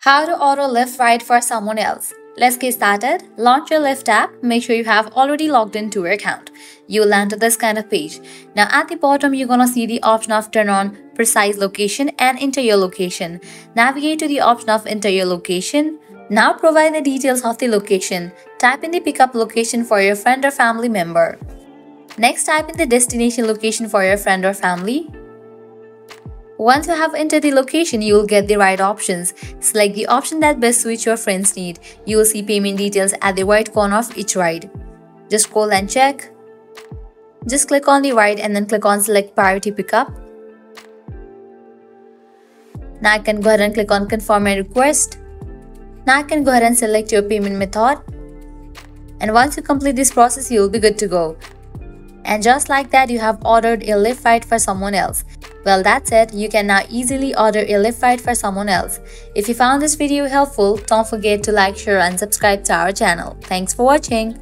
How to order Lyft ride for someone else. Let's get started. Launch your Lyft app. Make sure you have already logged into your account. You will land to this kind of page. Now at the bottom, you're gonna see the option of turn on precise location and enter your location. Navigate to the option of enter your location. Now provide the details of the location. Type in the pickup location for your friend or family member. Next, type in the destination location for your friend or family. Once you have entered the location, you will get the ride options. Select the option that best suits your friend's need. You will see payment details at the right corner of each ride. Just scroll and check. Just click on the ride and then click on select priority pickup. Now I can go ahead and click on confirm my request. Now I can go ahead and select your payment method. And once you complete this process, you will be good to go. And just like that, you have ordered a Lyft ride for someone else. Well, that's it. You can now easily order a Lyft ride for someone else. If you found this video helpful, don't forget to like, share and subscribe to our channel. Thanks for watching.